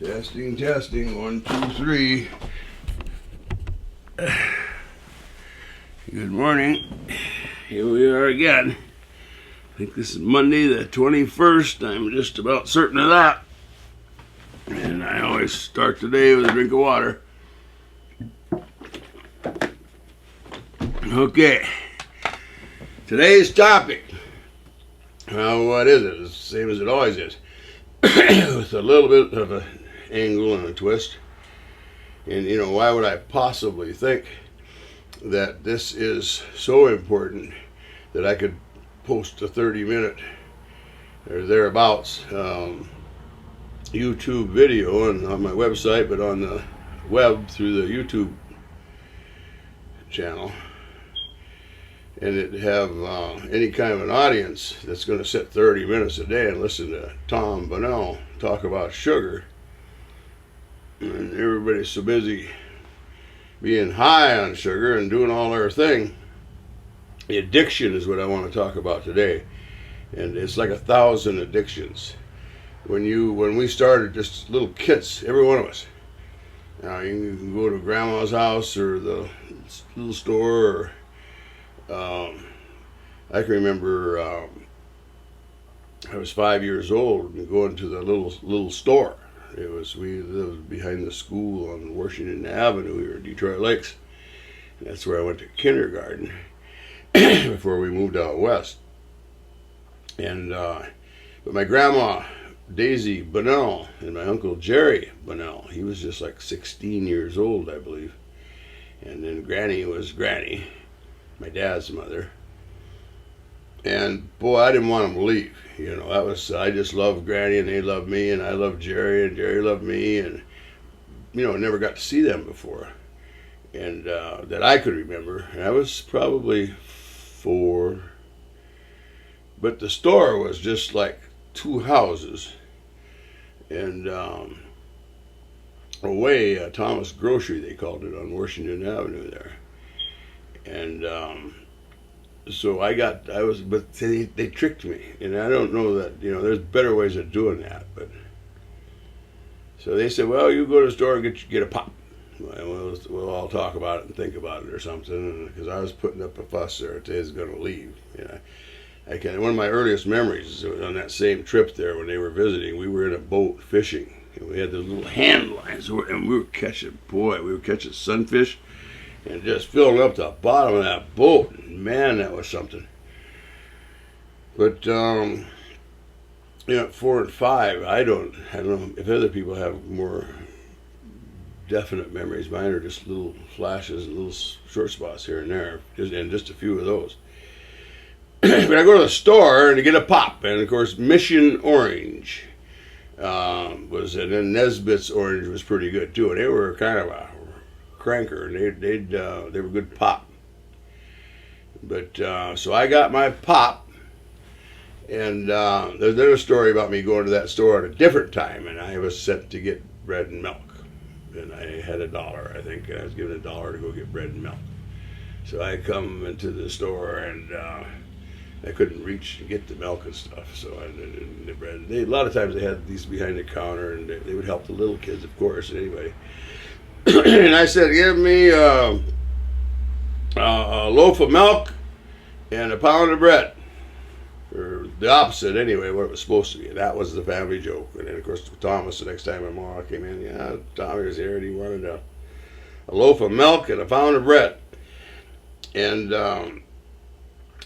Testing, testing, 1, 2, 3. Good morning. Here we are again. I think this is Monday the 21st. I'm just about certain of that. And I always start the day with a drink of water. Okay. Today's topic. What is it? It's the same as it always is. With a little bit of an angle and a twist. And, why would I possibly think that this is so important that I could post a 30-minute or thereabouts YouTube video on my website, but on the web through the YouTube channel, and it have any kind of an audience that's going to sit 30 minutes a day and listen to Tom Bunnell talk about sugar, and everybody's so busy being high on sugar and doing all their thing. The addiction is what I want to talk about today, and it's like 1,000 addictions. When we started, just little kids, every one of us. You can go to grandma's house or the little store. I can remember I was 5 years old and going to the little store. We lived behind the school on Washington Avenue. We were in Detroit Lakes. And that's where I went to kindergarten before we moved out west. And but my grandma Daisy Bunnell and my uncle Jerry Bunnell, he was just like 16 years old, I believe. And then Granny was Granny, my dad's mother. And boy, I didn't want them to leave. I just loved Granny and they loved me, and I loved Jerry and Jerry loved me, and I never got to see them before, and that I could remember. And I was probably 4, but the store was just like 2 houses, and away Thomas Grocery, they called it, on Washington Avenue there. And so but they tricked me, and I don't know that, there's better ways of doing that, but so they said, well, you go to the store and get a pop. We'll all talk about it and think about it or something, because I was putting up a fuss there. Today's going to leave. One of my earliest memories is on that same trip there when they were visiting. We were in a boat fishing, and we had those little hand lines, and we were catching sunfish and just filling up the bottom of that boat. Man, that was something. But at 4 and 5, I don't know if other people have more definite memories. Mine are just little flashes, little short spots here and there, and just a few of those. But I go to the store and to get a pop, and of course Mission Orange was it, and Nesbitt's Orange was pretty good too, and they were kind of a cranker, and they were good pop. But so I got my pop, and there's another story about me going to that store at a different time, and I was sent to get bread and milk, and I had $1, I think, and I was given $1 to go get bread and milk. So I come into the store, and I couldn't reach to get the milk and stuff, so I did the bread. A lot of times they had these behind the counter, and they would help the little kids, of course, anyway. And I said, give me a loaf of milk and a pound of bread. Or the opposite, anyway, what it was supposed to be. That was the family joke. And then, of course, Thomas, the next time my mom came in, Tommy was here, and he wanted a loaf of milk and a pound of bread. And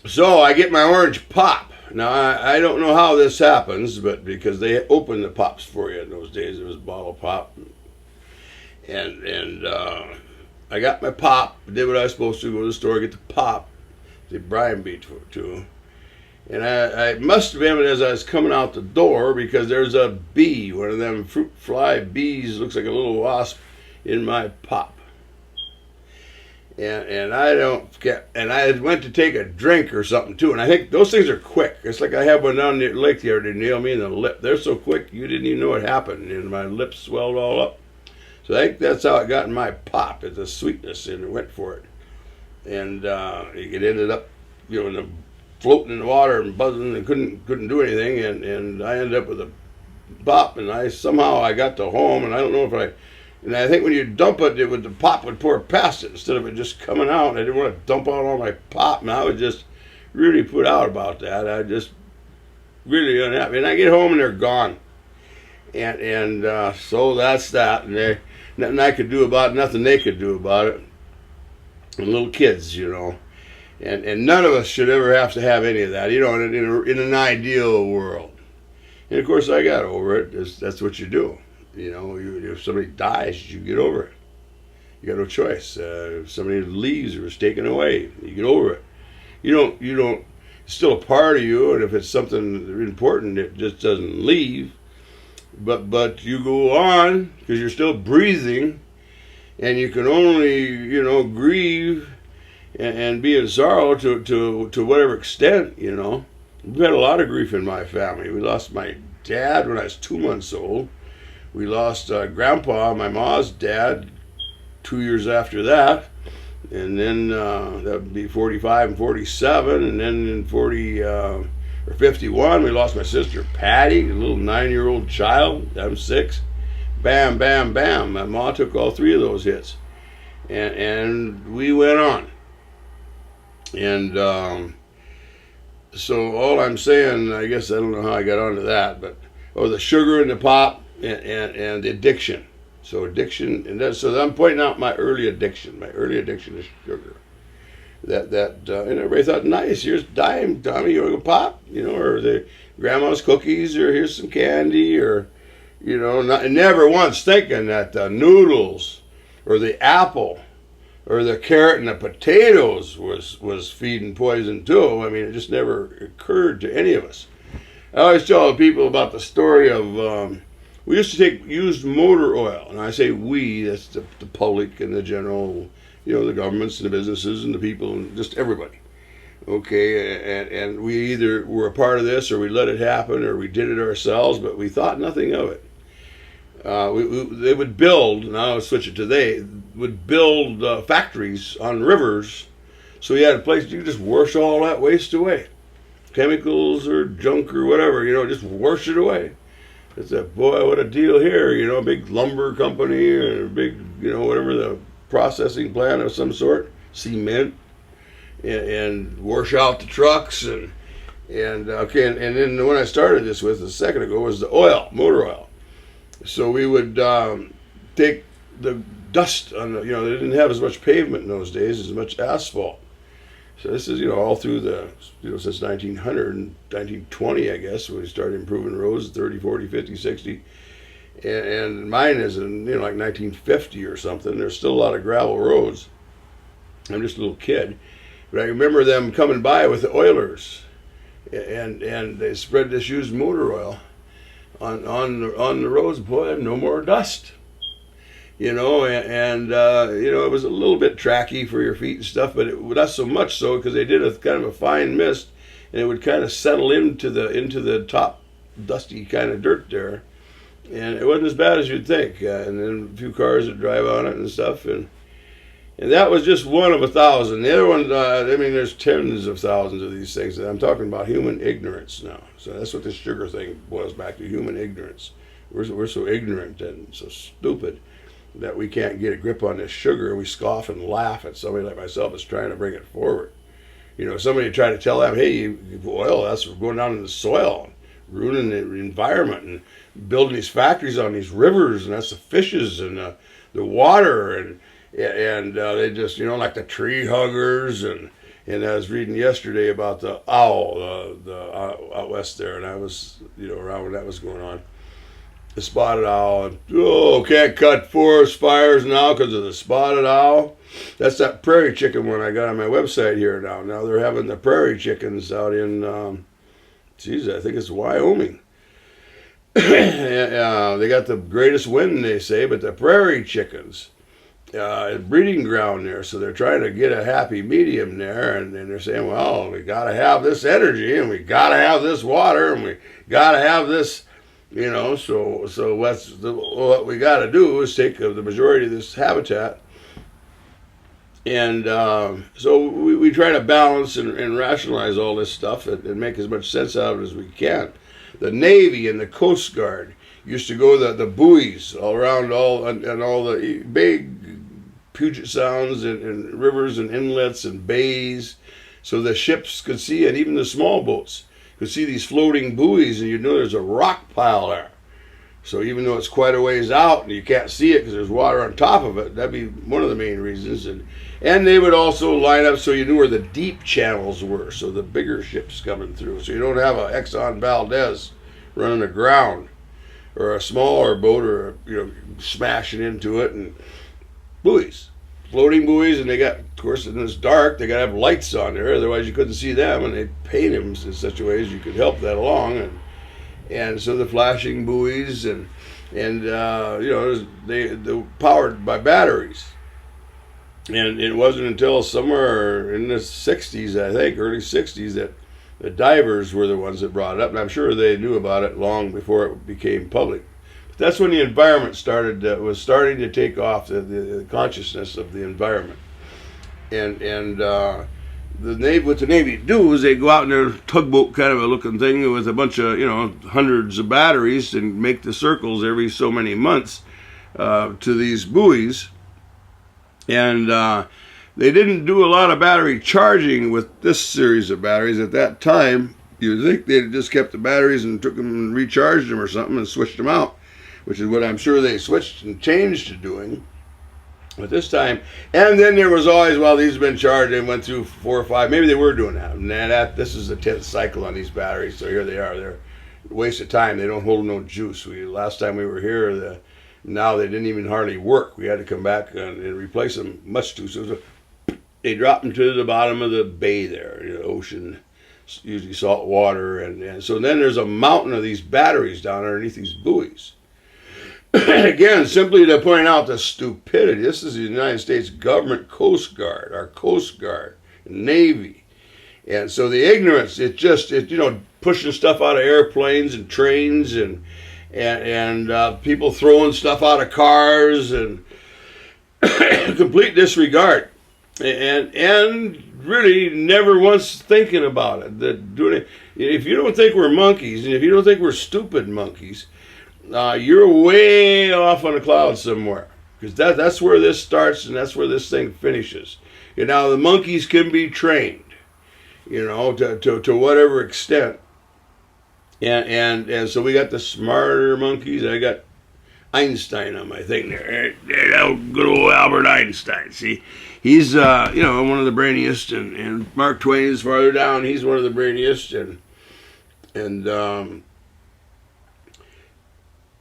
so I get my orange pop. Now, I don't know how this happens, but because they opened the pops for you in those days, it was bottle pop. And I got my pop, did what I was supposed to, go to the store, get the pop, the brine beat to. And I must have been as I was coming out the door, because there's a bee, one of them fruit fly bees, looks like a little wasp, in my pop. And I went to take a drink or something too, and I think those things are quick. It's like I had one down the lake the other day, nail me in the lip. They're so quick, you didn't even know what happened, and my lips swelled all up. So I think that's how it got in my pop, is the sweetness, and it went for it. And it ended up, floating in the water and buzzing, and couldn't do anything, and I ended up with a pop, and I got to home, and I don't know if and I think when you dump it, the pop would pour past it instead of it just coming out. I didn't want to dump out all my pop, and I was just really put out about that. I just really unhappy. And I get home and they're gone, and so that's that. And nothing I could do about it, nothing they could do about it. And little kids, and none of us should ever have to have any of that, in an ideal world. And of course, I got over it. That's what you do. If somebody dies, you get over it. You got no choice. If somebody leaves or is taken away, you get over it. You don't. It's still a part of you, and if it's something important, it just doesn't leave. But you go on because you're still breathing, and you can only grieve and be in sorrow to whatever extent. We've had a lot of grief in my family. We lost my dad when I was 2 months old. We lost Grandpa, my mom's dad, 2 years after that. And then that would be 45 and 47. And then in 51, we lost my sister Patty, a little 9-year-old child. I'm 6. Bam, bam, bam. My mom took all 3 of those hits. And we went on. And so all I'm saying, I guess I don't know how I got onto that, but the sugar and the pop and the addiction. So addiction, so I'm pointing out my early addiction. My early addiction is sugar. And everybody thought, nice, here's dime, Tommy, you want to pop? Or the grandma's cookies, or here's some candy, or never once thinking that the noodles or the apple or the carrot and the potatoes was feeding poison too. I mean, it just never occurred to any of us. I always tell people about the story of we used to take used motor oil, and I say we, that's the public and the general, the governments and the businesses and the people and just everybody. Okay, and we either were a part of this or we let it happen or we did it ourselves, but we thought nothing of it. They would build, now I'll switch it to they, would build factories on rivers, so you had a place you could just wash all that waste away. Chemicals or junk or whatever, just wash it away. It's boy, what a deal here, a big lumber company or a big, whatever, the processing plant of some sort, cement, and wash out the trucks and then when I started this with a second ago was the oil, motor oil. So we would take the dust on they didn't have as much pavement in those days, as much asphalt. So this is, all through since 1900 and 1920, I guess, when we started improving roads, 30, 40, 50, 60. And mine is in, like 1950 or something. There's still a lot of gravel roads. I'm just a little kid. But I remember them coming by with the oilers. And they spread this used motor oil on the roads. Boy, no more dust. It was a little bit tracky for your feet and stuff, but not so much so because they did a kind of a fine mist, and it would kind of settle into the top dusty kind of dirt there, and it wasn't as bad as you'd think. And then a few cars would drive on it and stuff, and that was just one of 1,000. The other one, there's tens of thousands of these things. I'm talking about human ignorance now. So that's what this sugar thing boils back to: human ignorance. We're so ignorant and so stupid that we can't get a grip on this sugar, and we scoff and laugh at somebody like myself that's trying to bring it forward. Somebody tried to tell them, hey, oil, that's going down in the soil, ruining the environment, and building these factories on these rivers, and that's the fishes and the water, and they just, like the tree huggers, and I was reading yesterday about the owl, the out west there, and I was, around when that was going on. The spotted owl, and can't cut forest fires now because of the spotted owl. That's that prairie chicken one I got on my website here now. Now they're having the prairie chickens out in, I think it's Wyoming. They got the greatest wind, they say, but the prairie chickens, breeding ground there, so they're trying to get a happy medium there, and they're saying, well, we got to have this energy, and we got to have this water, and we got to have this. So what we got to do is take the majority of this habitat, and so we try to balance and rationalize all this stuff and make as much sense out of it as we can. The Navy and the Coast Guard used to go the buoys all around all the big Puget Sounds and rivers and inlets and bays, so the ships could see it, even the small boats could see these floating buoys, and you'd know there's a rock pile there. So even though it's quite a ways out and you can't see it because there's water on top of it, that'd be one of the main reasons. And they would also line up so you knew where the deep channels were, so the bigger ships coming through. So you don't have a Exxon Valdez running aground, or a smaller boat, or smashing into it. And buoys, floating buoys, and they got, of course, and it's dark, they got to have lights on there, otherwise you couldn't see them, and they paint them in such a way as you could help that along. And so the flashing buoys, and they powered by batteries. And it wasn't until somewhere in the 60s, I think, early 60s, that the divers were the ones that brought it up. And I'm sure they knew about it long before it became public. But that's when the environment was starting to take off, the consciousness of the environment. And what the Navy do is they go out in their tugboat kind of a looking thing with a bunch of, hundreds of batteries, and make the circles every so many months to these buoys. And they didn't do a lot of battery charging with this series of batteries at that time. You'd think they'd just kept the batteries and took them and recharged them or something and switched them out, which is what I'm sure they switched and changed to doing. But this time, and then there was always, well, these have been charged and went through 4 or 5. Maybe they were doing that. And this is the 10th cycle on these batteries, so here they are. They're a waste of time. They don't hold no juice. Last time we were here, now they didn't even hardly work. We had to come back and replace them much too soon. So they dropped them to the bottom of the bay there, ocean, usually salt water. And so then there's a mountain of these batteries down underneath these buoys. Again, simply to point out the stupidity. This is the United States government Coast Guard, our Coast Guard, Navy. And so the ignorance, pushing stuff out of airplanes and trains, and people throwing stuff out of cars, and complete disregard, and really never once thinking about it. If you don't think we're monkeys, and if you don't think we're stupid monkeys, you're way off on a cloud somewhere, because that's where this starts and that's where this thing finishes. The monkeys can be trained, to whatever extent. And so we got the smarter monkeys. I got Einstein on my thing there. Good old Albert Einstein. See, he's one of the brainiest, and Mark Twain is farther down. He's one of the brainiest, and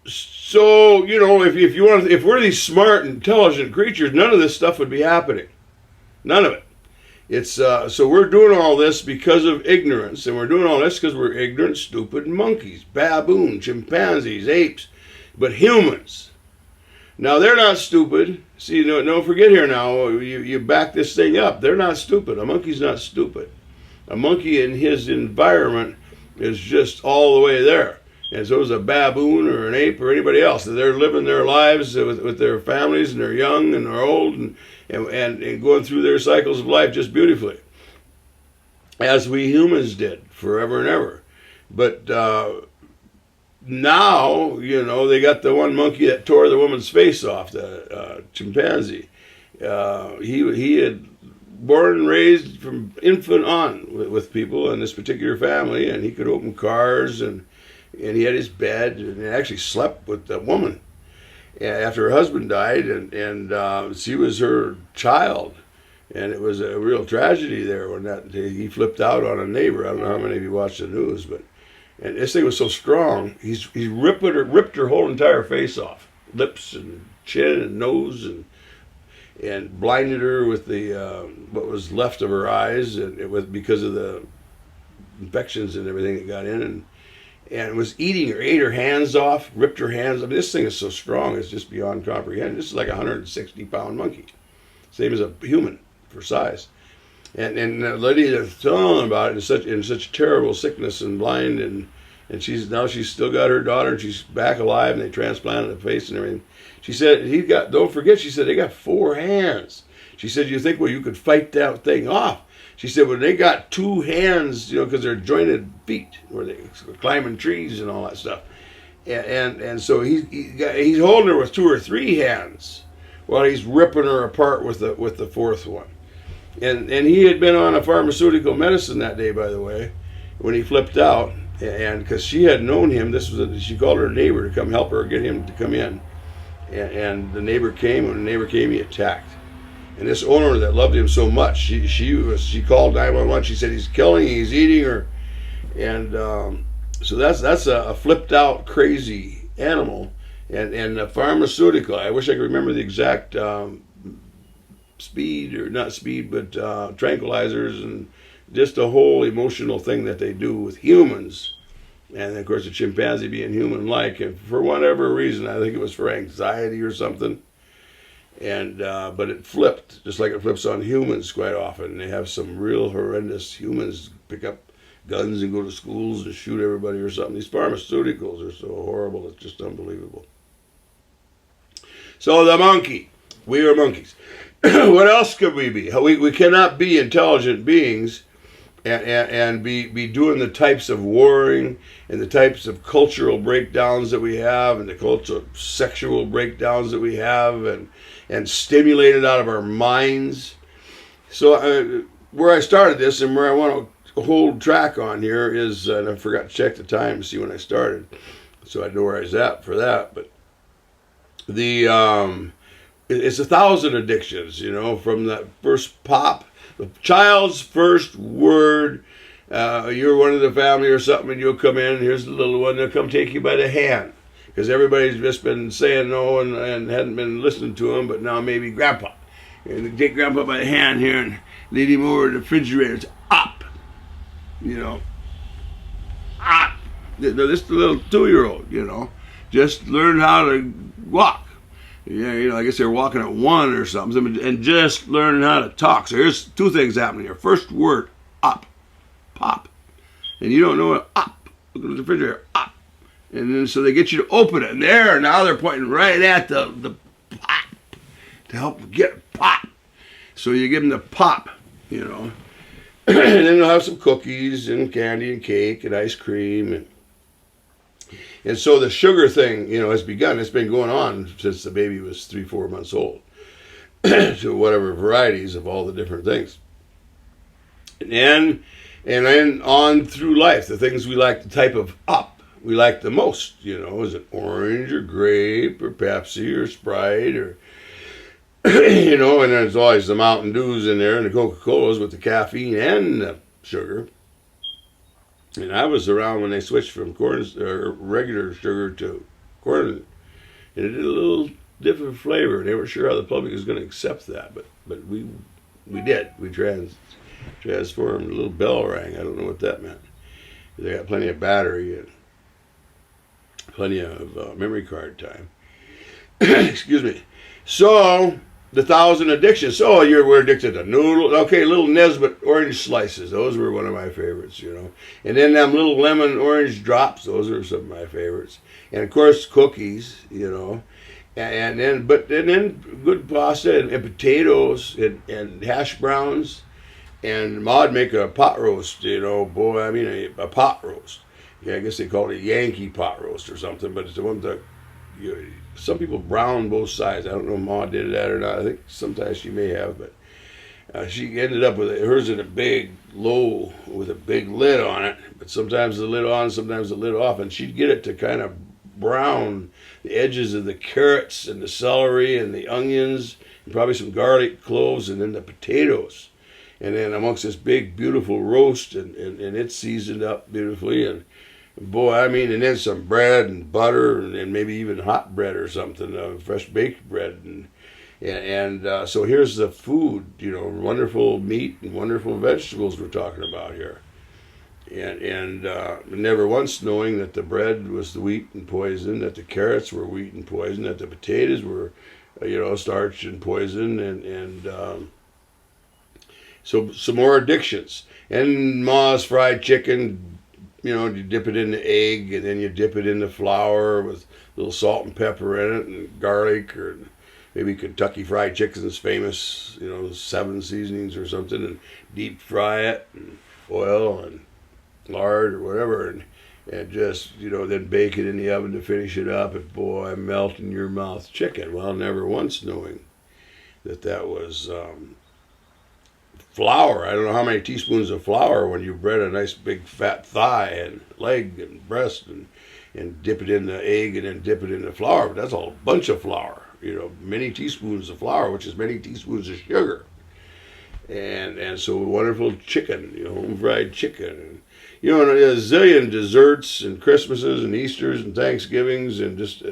so if we're these smart, intelligent creatures, none of this stuff would be happening. None of it. It's so we're doing all this because of ignorance, and we're doing all this because we're ignorant, stupid monkeys, baboons, chimpanzees, apes, but humans. Now they're not stupid. See, don't forget here now. You back this thing up. They're not stupid. A monkey's not stupid. A monkey in his environment is just all the way there, and so is a baboon or an ape or anybody else. They're living their lives with their families, and they're young and they're old, and going through their cycles of life just beautifully, as we humans did forever and ever. But now, they got the one monkey that tore the woman's face off, the chimpanzee. He had born and raised from infant on with people in this particular family, and he could open cars, and he had his bed, and he actually slept with the woman after her husband died, and she was her child, and it was a real tragedy there when he flipped out on a neighbor. I don't know how many of you watched the news, and this thing was so strong, he ripped her whole entire face off, lips and chin and nose, and blinded her with the what was left of her eyes, and because of the infections and everything that got in, and was eating her, ate her hands off, ripped her hands. I mean, this thing is so strong, it's just beyond comprehension. This is like a 160-pound monkey, same as a human for size. And the lady that's telling about it in such terrible sickness and blind, and she's still got her daughter, and she's back alive, and they transplanted the face and everything. She said don't forget, she said they got 4 hands. She said, you think, well, you could fight that thing off. She said, when they got 2 hands, because they're jointed feet, where they climbing trees and all that stuff. and so he's holding her with 2 or 3 hands while he's ripping her apart with the fourth one. And he had been on a pharmaceutical medicine that day, by the way, when he flipped out. And because she had known him, she called her neighbor to come help her get him to come in. And the neighbor came. When the neighbor came, he attacked. And this owner that loved him so much, she called 911. She said, he's killing, he's eating her. And so that's a flipped out, crazy animal. And a pharmaceutical, I wish I could remember the exact speed, or not speed, but tranquilizers, and just a whole emotional thing that they do with humans. And of course, the chimpanzee being human-like, and for whatever reason, I think it was for anxiety or something. And but it flipped, just like it flips on humans quite often. They have some real horrendous humans pick up guns and go to schools and shoot everybody or something. These pharmaceuticals are so horrible, it's just unbelievable. So the monkey, we are monkeys. What else could we be? We cannot be intelligent beings and be doing the types of warring and the types of cultural breakdowns that we have, and the cultural sexual breakdowns that we have, and stimulated out of our minds. So where I started this and where I want to hold track on here is, and I forgot to check the time to see when I started, so I know where I was at for that, but it's 1,000 addictions, from that first pop, the child's first word. You're one of the family or something, and you'll come in, and here's the little one, they'll come take you by the hand, because everybody's just been saying no and hadn't been listening to him, but now maybe grandpa. And they take grandpa by the hand here and lead him over to the refrigerator. It's up, up. This little 2-year-old, just learned how to walk. Yeah, I guess they're walking at 1 or something, and just learning how to talk. So here's 2 things happening here. First word, up, pop. And you don't know it, up. Look at the refrigerator, up. And then so they get you to open it. And now they're pointing right at the pop to help get pop. So you give them the pop, And then they'll have some cookies and candy and cake and ice cream. And so the sugar thing, has begun. It's been going on since the baby was 3-4 months old. To whatever varieties of all the different things. And then on through life, the things we like, the type of up we like the most, is it orange or grape or Pepsi or Sprite or, and there's always the Mountain Dews in there and the Coca-Colas with the caffeine and the sugar. And I was around when they switched from corn or regular sugar to corn, and it did a little different flavor. They weren't sure how the public was going to accept that, but we did. We transformed. A little bell rang. I don't know what that meant. They got plenty of battery and plenty of memory card time. Excuse me. So the 1,000 addictions. So we're addicted to noodles. Okay, little Nesbitt orange slices. Those were one of my favorites, And then them little lemon orange drops. Those are some of my favorites. And of course, cookies, And then good pasta and potatoes and hash browns. And Ma'd make a pot roast, boy, I mean a pot roast. Yeah, I guess they call it a Yankee pot roast or something, but it's the one that some people brown both sides. I don't know if Ma did that or not. I think sometimes she may have, but she ended up with hers in a big low with a big lid on it. But sometimes the lid on, sometimes the lid off, and she'd get it to kind of brown the edges of the carrots and the celery and the onions, and probably some garlic cloves, and then the potatoes. And then amongst this big, beautiful roast, and it's seasoned up beautifully, and boy, I mean, and then some bread and butter, and maybe even hot bread or something, fresh baked bread, and so here's the food, wonderful meat and wonderful vegetables we're talking about here, and never once knowing that the bread was the wheat and poison, that the carrots were wheat and poison, that the potatoes were, starch and poison, and so some more addictions, and Ma's fried chicken. You dip it in the egg, and then you dip it in the flour with a little salt and pepper in it, and garlic, or maybe Kentucky Fried Chicken's famous, 7 seasonings or something, and deep fry it, and oil and lard or whatever, and just, then bake it in the oven to finish it up, and boy, melt in your mouth chicken. Well, never once knowing that was flour. I don't know how many teaspoons of flour when you bread a nice big fat thigh and leg and breast and dip it in the egg and then dip it in the flour. But that's a bunch of flour, many teaspoons of flour, which is many teaspoons of sugar. And so wonderful chicken, home fried chicken. And, and a zillion desserts and Christmases and Easters and Thanksgivings and just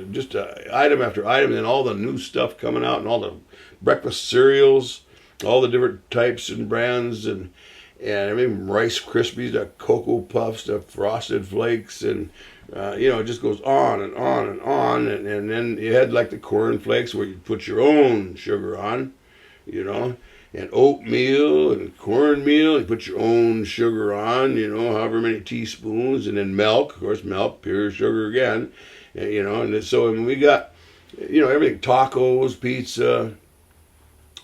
item after item, and then all the new stuff coming out and all the breakfast cereals, all the different types and brands, and I mean Rice Krispies, the Cocoa Puffs, the Frosted Flakes, and it just goes on and on and on. And then you had like the Corn Flakes where you put your own sugar on, and oatmeal and cornmeal, you put your own sugar on, however many teaspoons, and then milk, of course, milk, pure sugar again, and so we got, everything, tacos, pizza,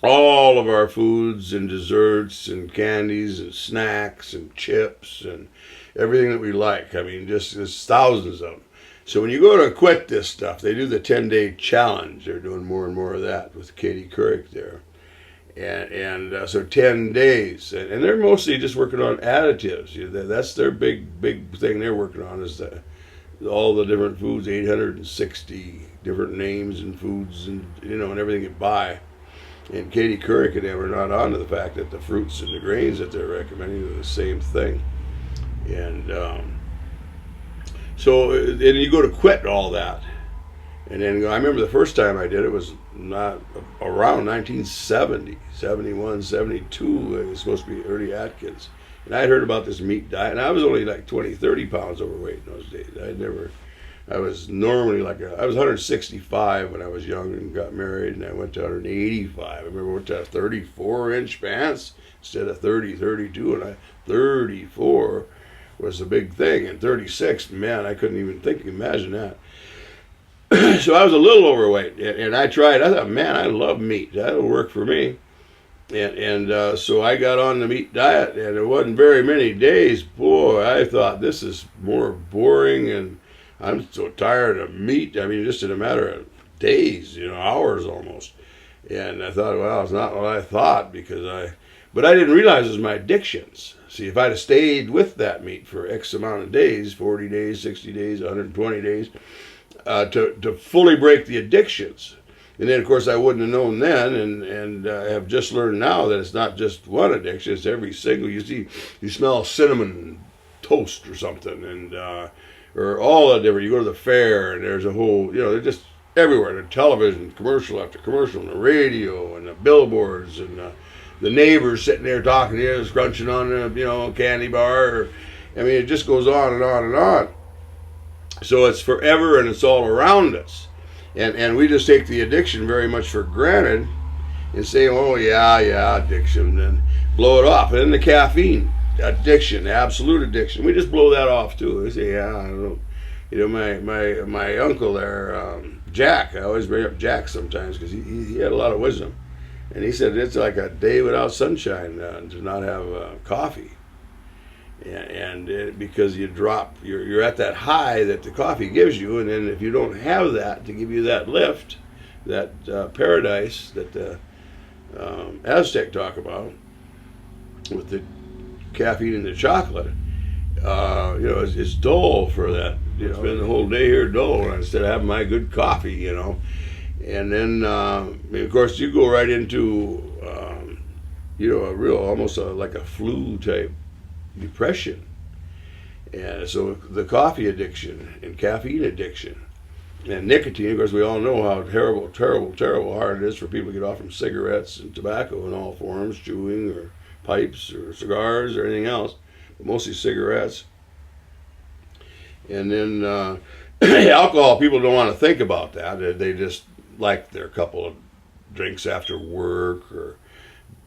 all of our foods and desserts and candies and snacks and chips and everything that we like. I mean, just there's thousands of them. So when you go to quit this stuff, they do the 10-day challenge. They're doing more and more of that with Katie Couric there. And so 10 days. And they're mostly just working on additives. That's their big thing they're working on, is all the different foods, 860 different names and foods and, and everything you buy. And Katie Couric and them are not on to the fact that the fruits and the grains that they're recommending are the same thing. And so and you go to quit all that. And then I remember the first time I did it was not around 1970, 71, 72. It was supposed to be early Atkins. And I had heard about this meat diet, and I was only like 20, 30 pounds overweight in those days. I was normally I was 165 when I was young and got married, and I went to 185. I remember I went to 34-inch pants instead of 30, 32, and 34 was a big thing. And 36, man, I couldn't even imagine that. So I was a little overweight, and I tried. I thought, man, I love meat. That'll work for me. And so I got on the meat diet, and it wasn't very many days. Boy, I thought, this is more boring, and I'm so tired of meat. I mean, just in a matter of days, hours almost. And I thought, well, it's not what I thought, but I didn't realize it was my addictions. See, if I'd have stayed with that meat for X amount of days, 40 days, 60 days, 120 days, to fully break the addictions. And then, of course, I wouldn't have known then, and I have just learned now that it's not just one addiction, it's every single, you smell cinnamon toast or something, and or all the different, you go to the fair, and there's a whole, they're just everywhere, the television, commercial after commercial, and the radio, and the billboards, and the neighbors sitting there talking to you, scrunching on a, candy bar, I mean, it just goes on and on and on. So it's forever, and it's all around us. And we just take the addiction very much for granted and say, oh, yeah, addiction, and blow it off. And then the caffeine addiction, absolute addiction, we just blow that off, too. We say, yeah, I don't know. My uncle there, Jack, I always bring up Jack sometimes because he had a lot of wisdom. And he said it's like a day without sunshine to not have coffee. And because you're at that high that the coffee gives you, and then if you don't have that to give you that lift, that paradise that the Aztec talk about with the caffeine and the chocolate, it's dull for that. Spend the whole day here dull instead of having my good coffee, And then, of course, you go right into, a real, almost like a flu type depression. And so the coffee addiction and caffeine addiction and nicotine, of course, we all know how terrible hard it is for people to get off from cigarettes and tobacco in all forms, chewing or pipes or cigars or anything else, but mostly cigarettes. And then alcohol, people don't want to think about that. They just like their couple of drinks after work or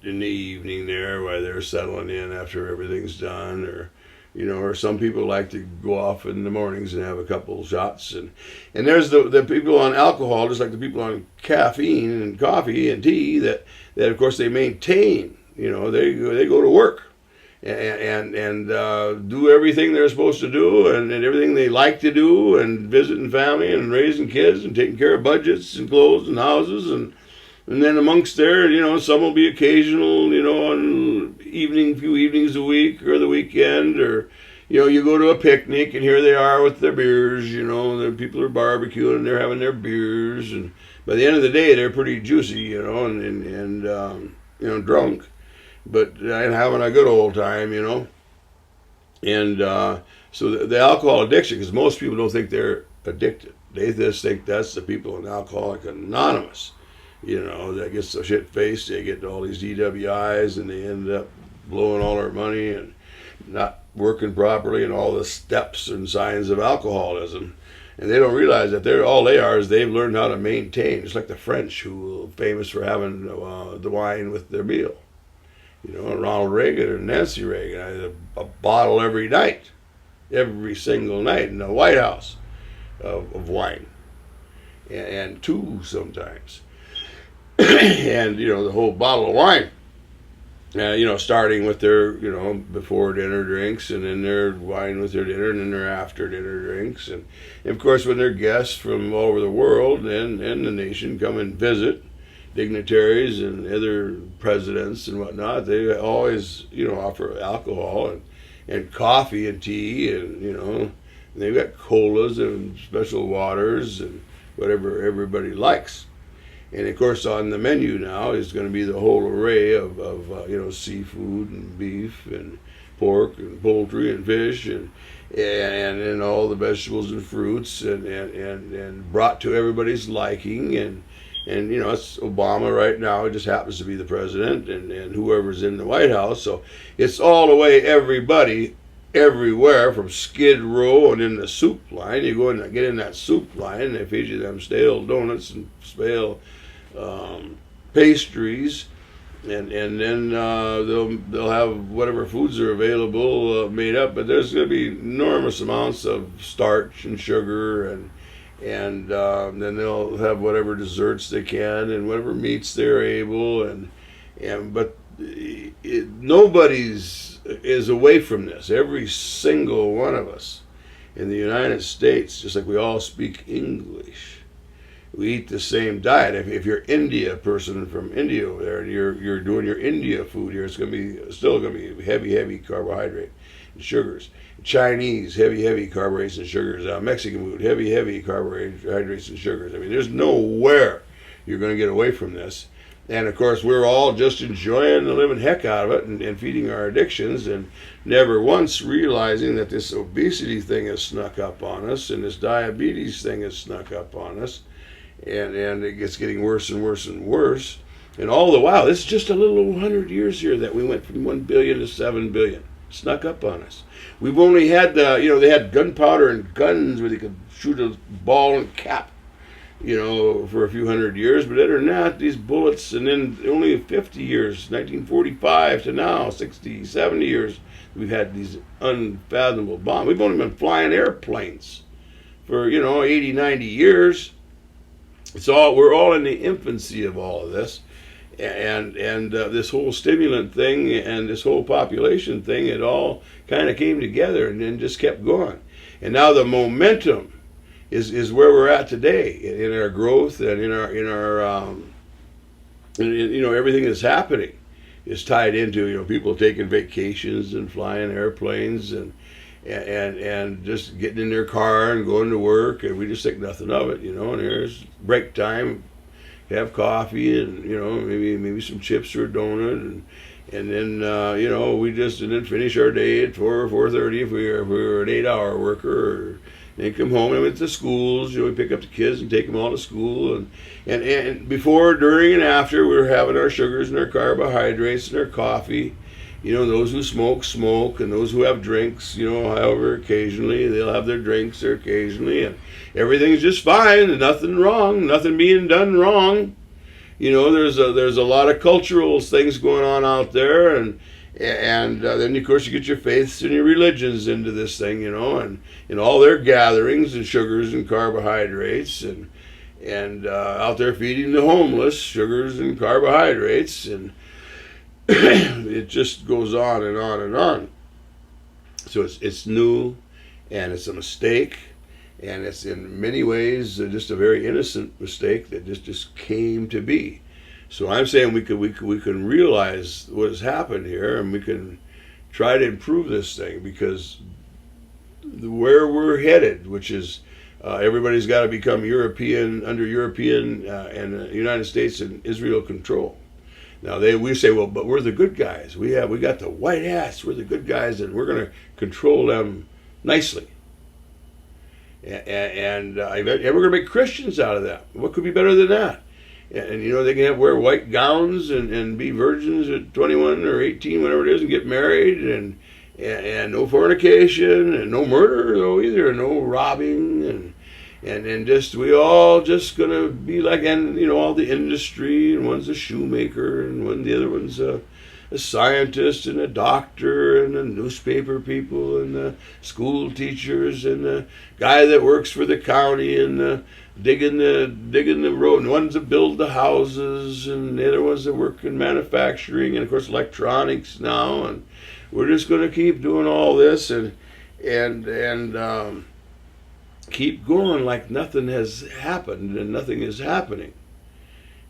in the evening there while they're settling in after everything's done, or some people like to go off in the mornings and have a couple shots, and there's the people on alcohol, just like the people on caffeine and coffee and tea, that of course they maintain. They go to work, and do everything they're supposed to do, and everything they like to do, and visiting family and raising kids and taking care of budgets and clothes and houses, and then amongst there, some will be occasional, on few evenings a week or the weekend, or you go to a picnic and here they are with their beers, the people are barbecuing and they're having their beers, and by the end of the day they're pretty juicy, and drunk, but and having a good old time, and so the alcohol addiction, because most people don't think they're addicted, they just think that's the people in Alcoholics Anonymous, that gets so shit faced, they get all these DWIs and they end up blowing all their money and not working properly, and all the steps and signs of alcoholism. And they don't realize that all they are is they've learned how to maintain. It's like the French, who are famous for having the wine with their meal. Ronald Reagan and Nancy Reagan had a bottle every night, every single night in the White House of wine, and two sometimes. And the whole bottle of wine. Starting with their, before dinner drinks, and then their wine with their dinner, and then their after dinner drinks. And of course, when their guests from all over the world and the nation come and visit, dignitaries and other presidents and whatnot, they always, offer alcohol and coffee and tea, and, they've got colas and special waters and whatever everybody likes. And of course, on the menu now is going to be the whole array of seafood and beef and pork and poultry and fish and all the vegetables and fruits and brought to everybody's liking, and it's Obama right now. It just happens to be the president and whoever's in the White House. So it's all the way everybody everywhere from Skid Row and in the soup line. You go and get in that soup line, and they feed you them stale donuts and stale pastries, and then they'll have whatever foods are available made up. But there's going to be enormous amounts of starch and sugar, and then they'll have whatever desserts they can and whatever meats they're able, but nobody's is away from this. Every single one of us in the United States, just like we all speak English, we eat the same diet. If you're India person from India over there, and you're doing your India food here, it's still going to be heavy carbohydrate and sugars. Chinese, heavy carbohydrates and sugars. Mexican food, heavy carbohydrates and sugars. I mean, there's nowhere you're going to get away from this. And of course, we're all just enjoying the living heck out of it and feeding our addictions, and never once realizing that this obesity thing has snuck up on us, and this diabetes thing has snuck up on us, and it gets getting worse and worse and worse. And all the while, it's just a little over 100 years here that we went from 1 billion to 7 billion. Snuck up on us. We've only had, they had gunpowder and guns where they could shoot a ball and cap, for a few hundred years, but other than that, these bullets, and then only 50 years, 1945 to now, 60, 70 years, we've had these unfathomable bombs. We've only been flying airplanes for, 80, 90 years. We're all in the infancy of all of this, and this whole stimulant thing and this whole population thing, it all kind of came together and then just kept going. And now the momentum is where we're at today in our growth and in our everything that's happening is tied into people taking vacations and flying airplanes and just getting in their car and going to work, and we just think nothing of it, and there's break time, have coffee and maybe some chips or a donut, and then we just and then finish our day at 4 or 4:30 if we were an 8-hour worker, or they come home and went to schools. We pick up the kids and take them all to school, and before, during, and after, we're having our sugars and our carbohydrates and our coffee. Those who smoke, and those who have drinks, however, occasionally they'll have their drinks there occasionally, and everything's just fine, and nothing wrong, nothing being done wrong. There's a lot of cultural things going on out there, and then of course you get your faiths and your religions into this thing, and all their gatherings and sugars and carbohydrates, and out there feeding the homeless sugars and carbohydrates, and it just goes on and on and on. So it's new, and it's a mistake, and it's in many ways just a very innocent mistake that just came to be. So I'm saying we can realize what has happened here, and we can try to improve this thing, because where we're headed, which is everybody's got to become under European and United States and Israel control. Now we say, well, but we're the good guys. We got the white hats. We're the good guys, and we're going to control them nicely. And we're going to make Christians out of that. What could be better than that? And they can wear white gowns and be virgins at 21 or 18, whatever it is, and get married, and no fornication, and no murder though either, and no robbing, and just we all just gonna be like, and all the industry, and one's a shoemaker, and the other one's a scientist, and a doctor, and the newspaper people, and the school teachers, and the guy that works for the county, and digging the road, and ones that build the houses, and the other ones that work in manufacturing, and of course electronics now, and we're just going to keep doing all this and keep going like nothing has happened and nothing is happening,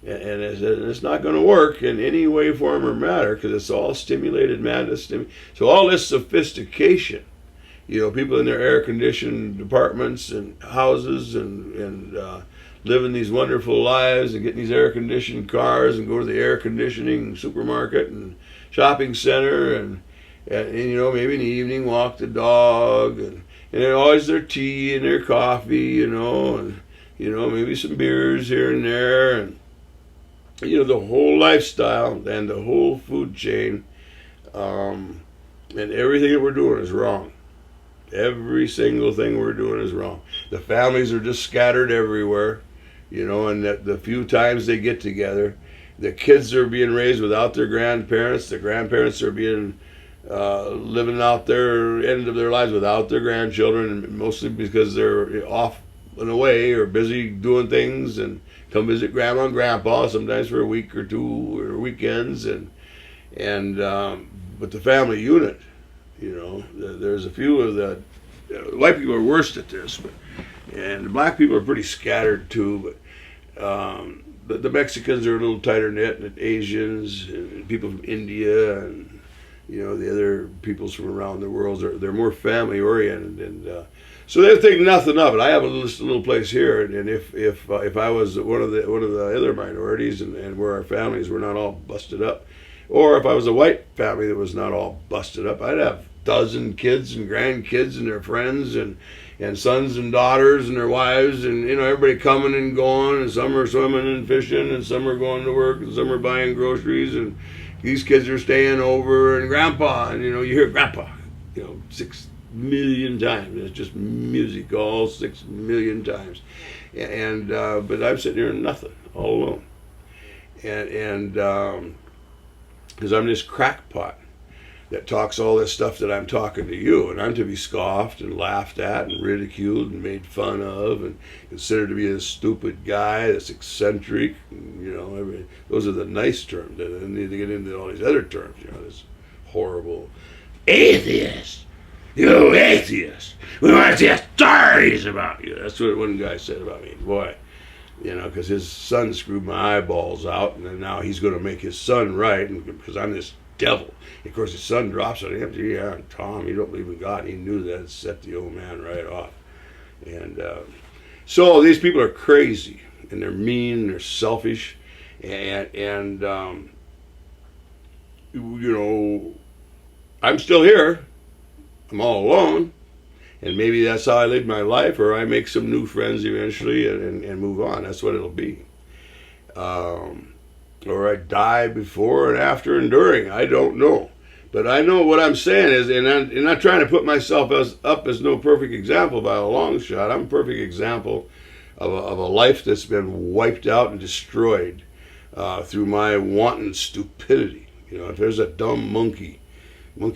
and it's not going to work in any way, form, or matter, because it's all stimulated madness. So all this sophistication, people in their air-conditioned apartments and houses and living these wonderful lives and getting these air-conditioned cars and go to the air-conditioning supermarket and shopping center and maybe in the evening walk the dog and always their tea and their coffee, and maybe some beers here and there, and the whole lifestyle and the whole food chain, and everything that we're doing is wrong. Every single thing we're doing is wrong. The families are just scattered everywhere, and that the few times they get together, the kids are being raised without their grandparents. The grandparents are being living out their end of their lives without their grandchildren, mostly because they're off and away or busy doing things, and come visit grandma and grandpa sometimes for a week or two or weekends, and but the family unit, there's a few of the white people are worst at this, and the black people are pretty scattered too, but the Mexicans are a little tighter knit, and Asians and people from India and the other peoples from around the world, they're more family oriented, and so they think nothing of it. I have a little place here, and if I was one of the other minorities, and where our families were not all busted up, or if I was a white family that was not all busted up, I'd have dozen kids and grandkids and their friends and sons and daughters and their wives, and everybody coming and going, and some are swimming and fishing, and some are going to work, and some are buying groceries, and these kids are staying over, and grandpa, and you hear grandpa 6 million times. It's just music all 6 million times, and but I'm sitting here and nothing, all alone, and because I'm this crackpot that talks all this stuff that I'm talking to you, and I'm to be scoffed and laughed at and ridiculed and made fun of and considered to be a stupid guy that's eccentric. Those are the nice terms. I need to get into all these other terms. This horrible atheist. You atheist. We want to see stories about you. That's what one guy said about me. Boy, because his son screwed my eyeballs out, and then now he's going to make his son right, and because I'm this devil. Of course, his son drops on him. Yeah, Tom, you don't believe in God. He knew that. It set the old man right off. And so these people are crazy, and they're mean, and they're selfish, and I'm still here. I'm all alone, and maybe that's how I live my life, or I make some new friends eventually and move on. That's what it'll be. Or I die before and after and during. I don't know. But I know what I'm saying is, and I'm not trying to put myself up as no perfect example by a long shot. I'm a perfect example of a life that's been wiped out and destroyed through my wanton stupidity. If there's a dumb monkey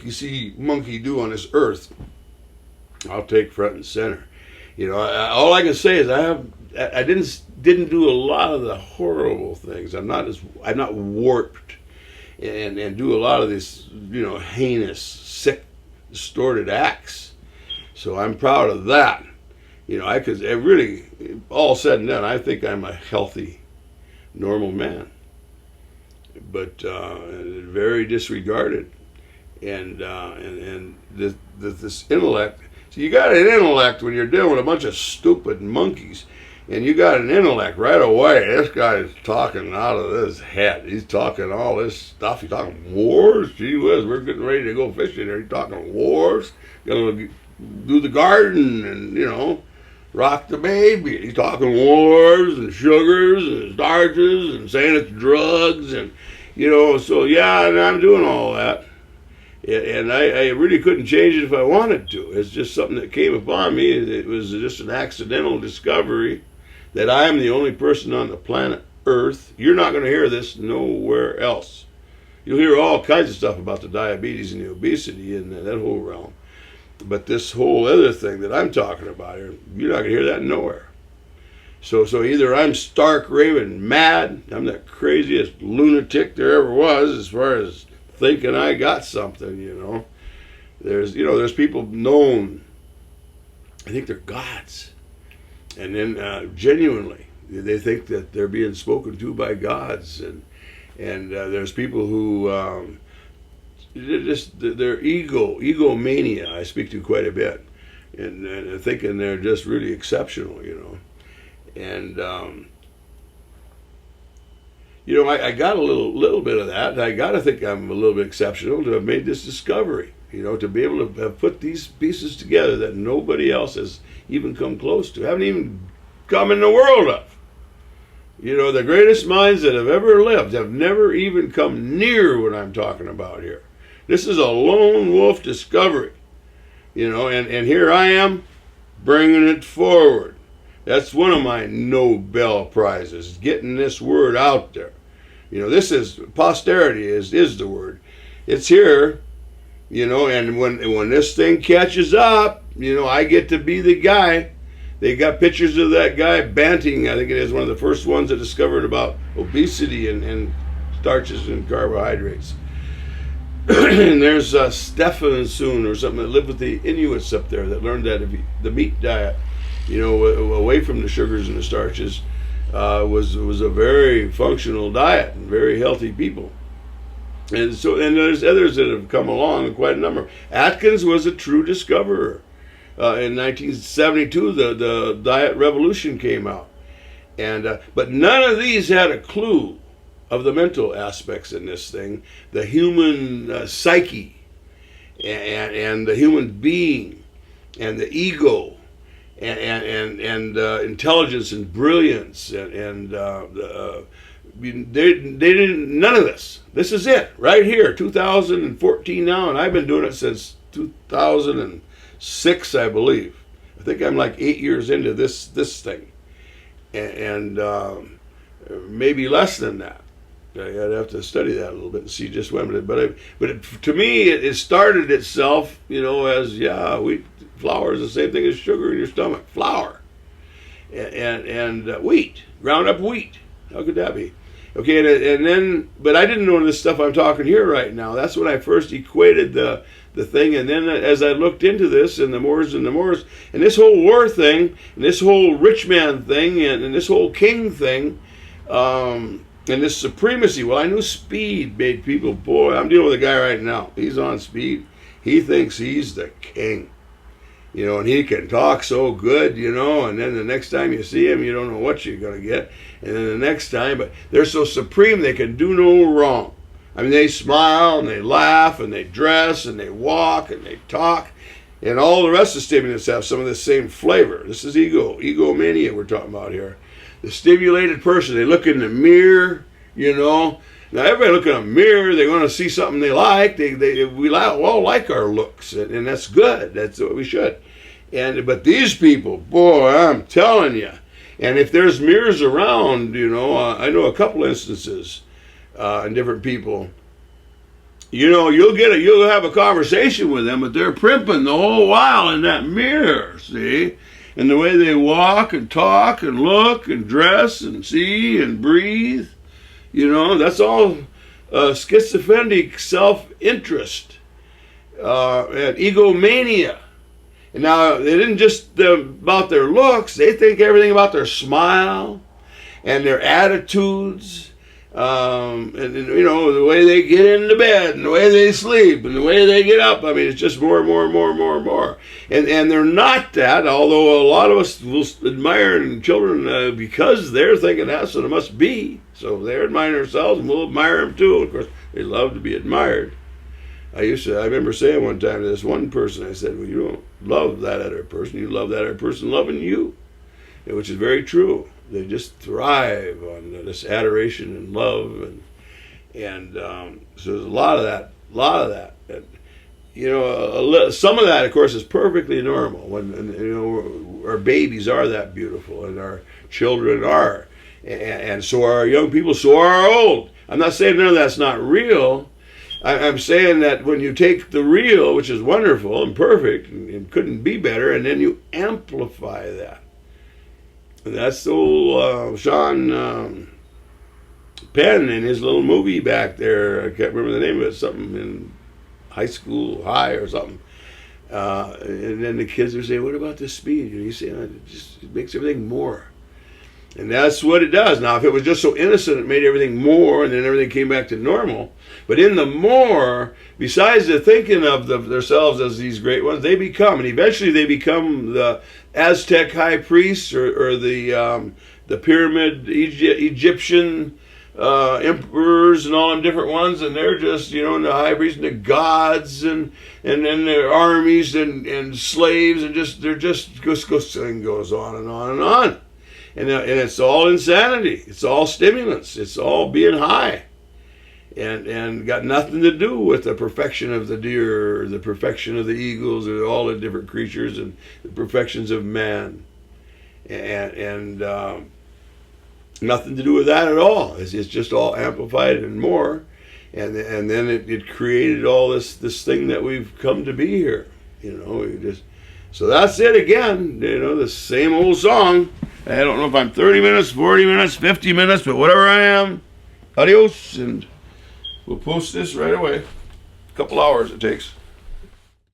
see, monkey do on this earth, I'll take front and center. All I can say is I didn't do a lot of the horrible things. I'm not warped and do a lot of these, heinous, sick, distorted acts. So I'm proud of that. I could really, all said and done, I think I'm a healthy, normal man, but very disregarded, and this intellect. So you got an intellect when you're dealing with a bunch of stupid monkeys, and you got an intellect right away. This guy is talking out of his head. He's talking all this stuff. He's talking wars. Gee whiz, we're getting ready to go fishing there. He's talking wars. Gonna do the garden and rock the baby. He's talking wars and sugars and starches and saying it's drugs and so yeah, and I'm doing all that. And I really couldn't change it if I wanted to. It's just something that came upon me. It was just an accidental discovery that I am the only person on the planet Earth. You're not going to hear this nowhere else. You'll hear all kinds of stuff about the diabetes and the obesity and that whole realm. But this whole other thing that I'm talking about here, you're not going to hear that nowhere. So either I'm stark raving mad, I'm the craziest lunatic there ever was as far as thinking I got something, There's people known, I think they're gods. And then genuinely, they think that they're being spoken to by gods. And there's people who, their egomania, I speak to quite a bit. And thinking they're just really exceptional, And, I got a little bit of that. I got to think I'm a little bit exceptional to have made this discovery, to be able to have put these pieces together that nobody else has even come close to, haven't even come in the world of. The greatest minds that have ever lived have never even come near what I'm talking about here. This is a lone wolf discovery, and here I am bringing it forward. That's one of my Nobel Prizes, getting this word out there. This is, posterity is the word. It's here, and when this thing catches up, I get to be the guy. They got pictures of that guy, Banting, I think it is one of the first ones that discovered about obesity and starches and carbohydrates. And there's Stephenson or something that lived with the Inuits up there that learned that the meat diet, away from the sugars and the starches, was a very functional diet and very healthy people. And there's others that have come along, quite a number. Atkins was a true discoverer. In 1972, the diet revolution came out, but none of these had a clue of the mental aspects in this thing, the human psyche, and the human being, and the ego. And intelligence and brilliance they didn't, none of this. This is it right here, 2014 now, and I've been doing it since 2006, I believe. I think I'm like 8 years into this thing, and maybe less than that. I'd have to study that a little bit and see just when. But to me, it started itself, as flour is the same thing as sugar in your stomach. Flour and wheat, ground up wheat. How could that be? Okay, and then, but I didn't know this stuff I'm talking here right now. That's when I first equated the thing, and then as I looked into this, and the mores, and this whole war thing, and this whole rich man thing, and this whole king thing, and this supremacy. Well, I knew speed made people, boy, I'm dealing with a guy right now. He's on speed. He thinks he's the king. And he can talk so good, and then the next time you see him, you don't know what you're going to get. And then the next time, but they're so supreme, they can do no wrong. I mean, they smile, and they laugh, and they dress, and they walk, and they talk, and all the rest of the stimulants have some of the same flavor. This is egomania we're talking about here. The stimulated person, they look in the mirror, Now, everybody look in a mirror, they're going to see something they like. We all like our looks, and that's good. That's what we should. But these people, boy, I'm telling you. And if there's mirrors around, I know a couple instances in different people. You'll have a conversation with them, but they're primping the whole while in that mirror, see? And the way they walk and talk and look and dress and see and breathe. That's all schizophrenic self-interest, and egomania. And now, they didn't just about their looks, they think everything about their smile and their attitudes, and you know, the way they get into bed, and the way they sleep, and the way they get up. I mean, it's just more and more and more and more and more. And they're not that, although a lot of us will admire children because they're thinking that's what it must be. So they're admiring themselves, and we'll admire them too. Of course, they love to be admired. I remember saying one time to this one person, I said, well, you don't love that other person, you love that other person loving you, which is very true. They just thrive on this adoration and love, and so there's a lot of that. And, you know, some of that, of course, is perfectly normal. When you know, our babies are that beautiful, and our children are, and so are our young people, so are our old. I'm not saying none of that's not real. I'm saying that when you take the real, which is wonderful and perfect and couldn't be better, and then you amplify that. And that's the old Sean Penn in his little movie back there. I can't remember the name of it. Something in high or something. And then the kids would say, "What about this speed?" And he's saying, it makes everything more. And that's what it does. Now, if it was just so innocent, it made everything more, and then everything came back to normal. But in the more, besides the thinking of themselves as these great ones, they become, and eventually they become the Aztec high priests or the pyramid Egyptian emperors and all them different ones, and they're just, you know, the high priests and the gods, and then their armies and slaves, and goes on and on and on. And it's all insanity. It's all stimulants. It's all being high. And got nothing to do with the perfection of the deer, or the perfection of the eagles, or all the different creatures, and the perfections of man. And nothing to do with that at all. It's just all amplified and more. And then it created all this thing that we've come to be here. You know, so that's it again. You know, the same old song. I don't know if I'm 30 minutes, 40 minutes, 50 minutes, but whatever I am. Adios, and we'll post this right away. A couple hours it takes.